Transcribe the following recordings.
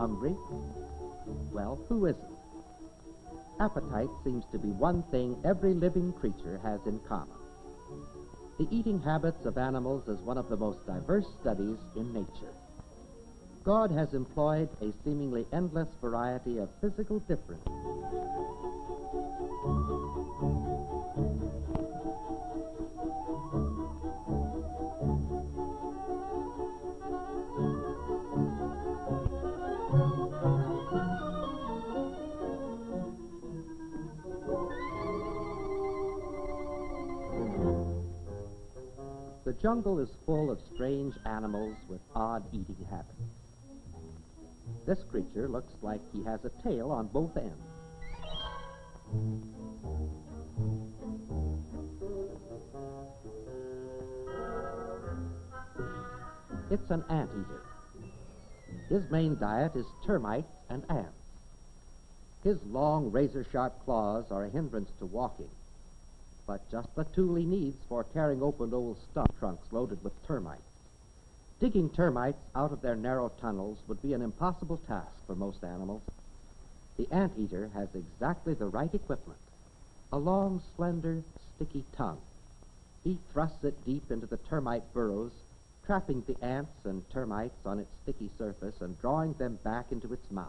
hungry? Well, who isn't? Appetite seems to be one thing every living creature has in common. The eating habits of animals is one of the most diverse studies in nature. God has employed a seemingly endless variety of physical differences. The jungle is full of strange animals with odd eating habits. This creature looks like he has a tail on both ends. It's an anteater. His main diet is termites and ants. His long, razor-sharp claws are a hindrance to walking, but just the tool he needs for tearing open old stump trunks loaded with termites. Digging termites out of their narrow tunnels would be an impossible task for most animals. The anteater has exactly the right equipment: a long, slender, sticky tongue. He thrusts it deep into the termite burrows, trapping the ants and termites on its sticky surface and drawing them back into its mouth.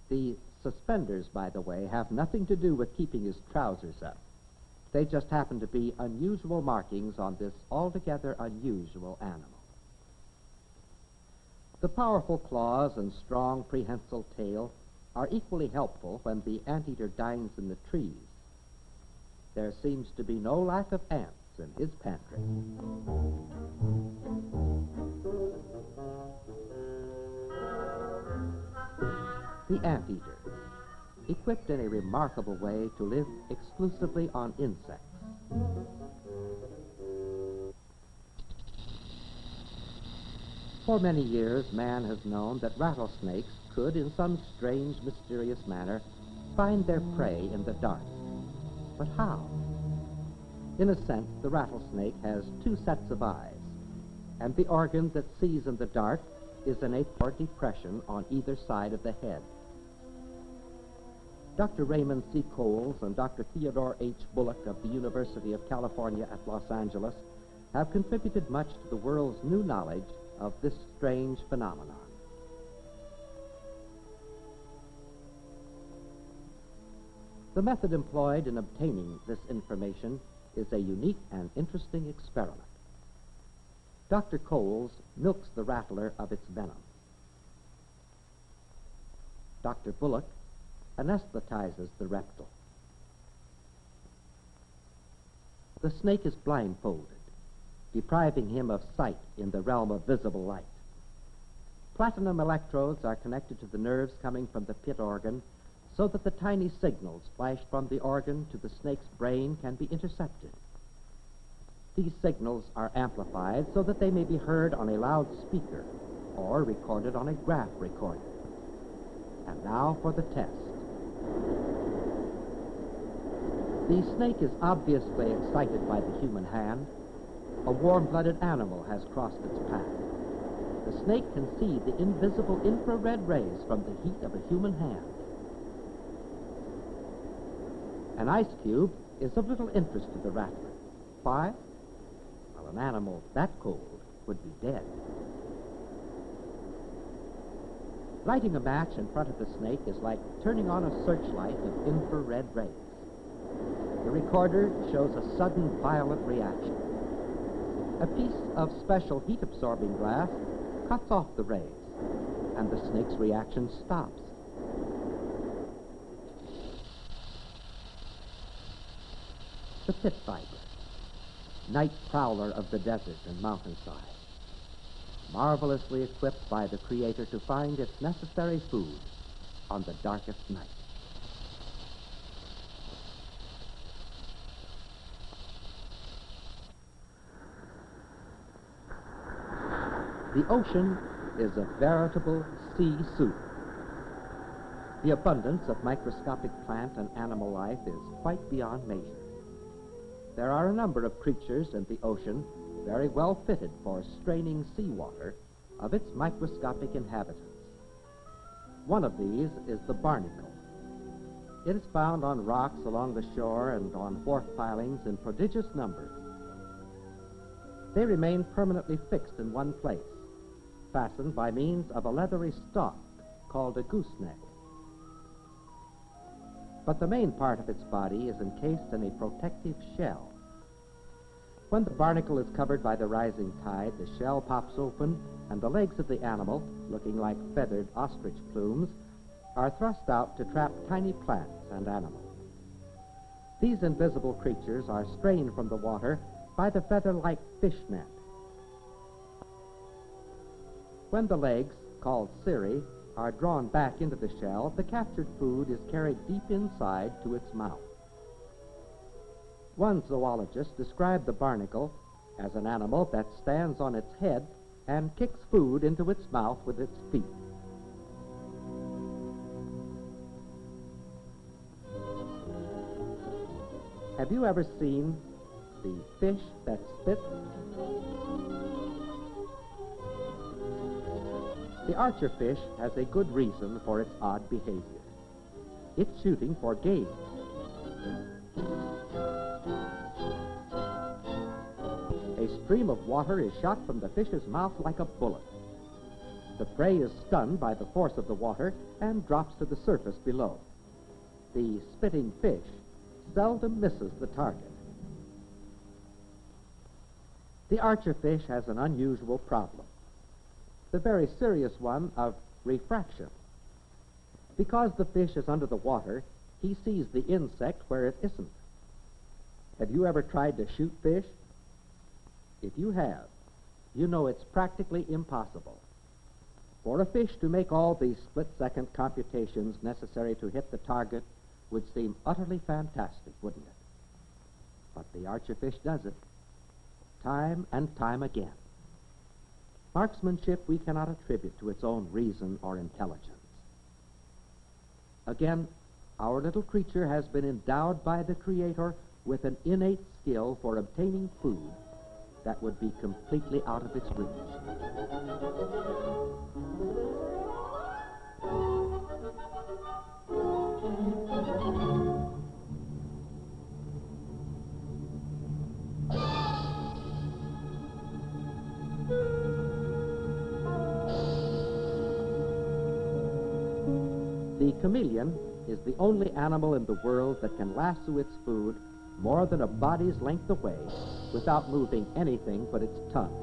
The suspenders, by the way, have nothing to do with keeping his trousers up. They just happen to be unusual markings on this altogether unusual animal. The powerful claws and strong prehensile tail are equally helpful when the anteater dines in the trees. There seems to be no lack of ants in his pantry. The anteater, equipped in a remarkable way to live exclusively on insects. For many years, man has known that rattlesnakes could, in some strange, mysterious manner, find their prey in the dark. But how? In a sense, the rattlesnake has two sets of eyes, and the organ that sees in the dark is an apical depression on either side of the head. Dr. Raymond C. Coles and Dr. Theodore H. Bullock of the University of California at Los Angeles have contributed much to the world's new knowledge of this strange phenomenon. The method employed in obtaining this information is a unique and interesting experiment. Dr. Coles milks the rattler of its venom. Dr. Bullock anesthetizes the reptile. The snake is blindfolded, depriving him of sight in the realm of visible light. Platinum electrodes are connected to the nerves coming from the pit organ so that the tiny signals flashed from the organ to the snake's brain can be intercepted. These signals are amplified so that they may be heard on a loudspeaker or recorded on a graph recorder. And now for the test. The snake is obviously excited by the human hand. A warm-blooded animal has crossed its path. The snake can see the invisible infrared rays from the heat of a human hand. An ice cube is of little interest to the rattler. Why? Well, an animal that cold would be dead. Lighting a match in front of the snake is like turning on a searchlight of infrared rays. The recorder shows a sudden violent reaction. A piece of special heat-absorbing glass cuts off the rays, and the snake's reaction stops. The pit viper, night prowler of the desert and mountainside, marvelously equipped by the Creator to find its necessary food on the darkest night. The ocean is a veritable sea soup. The abundance of microscopic plant and animal life is quite beyond measure. There are a number of creatures in the ocean very well fitted for straining seawater of its microscopic inhabitants. One of these is the barnacle. It is found on rocks along the shore and on wharf pilings in prodigious numbers. They remain permanently fixed in one place, fastened by means of a leathery stalk called a gooseneck. But the main part of its body is encased in a protective shell. When the barnacle is covered by the rising tide, the shell pops open, and the legs of the animal, looking like feathered ostrich plumes, are thrust out to trap tiny plants and animals. These invisible creatures are strained from the water by the feather-like fish net. When the legs, called cirri, are drawn back into the shell, the captured food is carried deep inside to its mouth. One zoologist described the barnacle as an animal that stands on its head and kicks food into its mouth with its feet. Have you ever seen the fish that spits? The archerfish has a good reason for its odd behavior. It's shooting for game. A stream of water is shot from the fish's mouth like a bullet. The prey is stunned by the force of the water and drops to the surface below. The spitting fish seldom misses the target. The archerfish has an unusual problem, the very serious one of refraction. Because the fish is under the water, he sees the insect where it isn't. Have you ever tried to shoot fish? If you have, you know it's practically impossible. For a fish to make all these split-second computations necessary to hit the target would seem utterly fantastic, wouldn't it? But the archerfish does it, time and time again. Marksmanship we cannot attribute to its own reason or intelligence. Again, our little creature has been endowed by the Creator with an innate skill for obtaining food that would be completely out of its reach. The chameleon is the only animal in the world that can lasso its food more than a body's length away without moving anything but its tongue.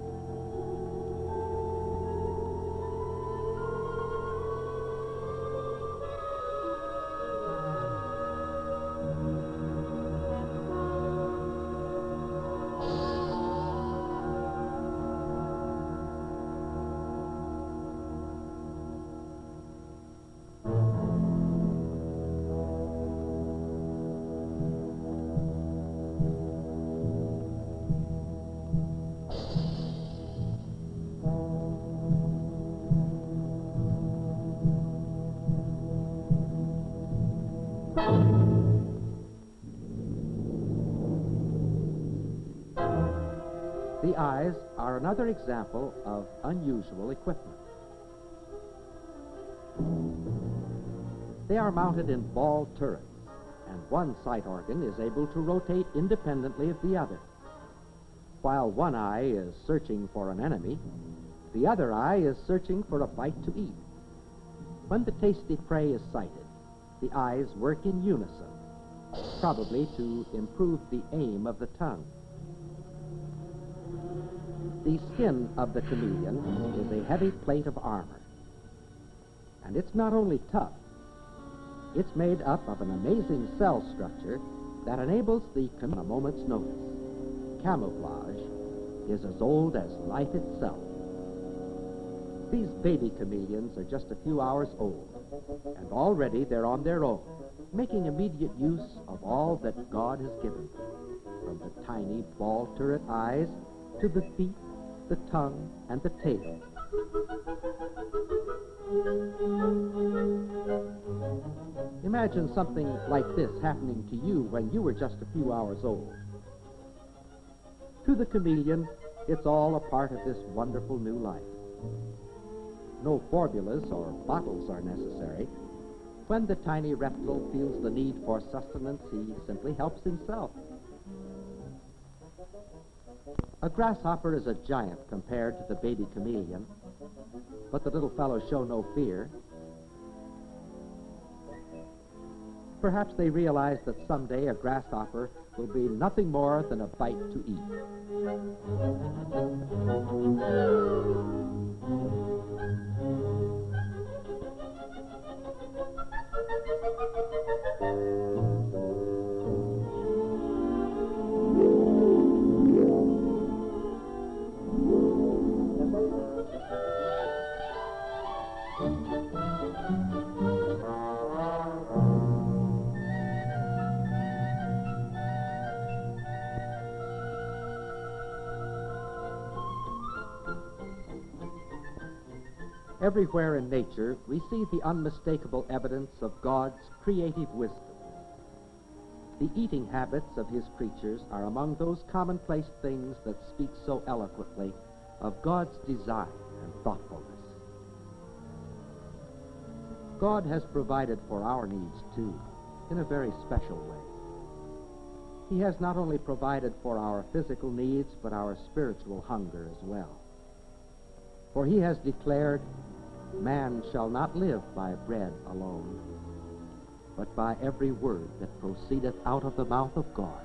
The eyes are another example of unusual equipment. They are mounted in ball turrets, and one sight organ is able to rotate independently of the other. While one eye is searching for an enemy, the other eye is searching for a bite to eat. When the tasty prey is sighted, the eyes work in unison, probably to improve the aim of the tongue. The skin of the chameleon is a heavy plate of armor. And it's not only tough, it's made up of an amazing cell structure that enables the chameleon a moment's notice. Camouflage is as old as life itself. These baby chameleons are just a few hours old, and already they're on their own, making immediate use of all that God has given them, from the tiny ball turret eyes to the feet, the tongue, and the tail. Imagine something like this happening to you when you were just a few hours old. To the chameleon, it's all a part of this wonderful new life. No formulas or bottles are necessary. When the tiny reptile feels the need for sustenance, he simply helps himself. A grasshopper is a giant compared to the baby chameleon, but the little fellows show no fear. Perhaps they realize that someday a grasshopper will be nothing more than a bite to eat. Everywhere in nature, we see the unmistakable evidence of God's creative wisdom. The eating habits of his creatures are among those commonplace things that speak so eloquently of God's design and thoughtfulness. God has provided for our needs, too, in a very special way. He has not only provided for our physical needs, but our spiritual hunger as well. For he has declared, "Man shall not live by bread alone, but by every word that proceedeth out of the mouth of God."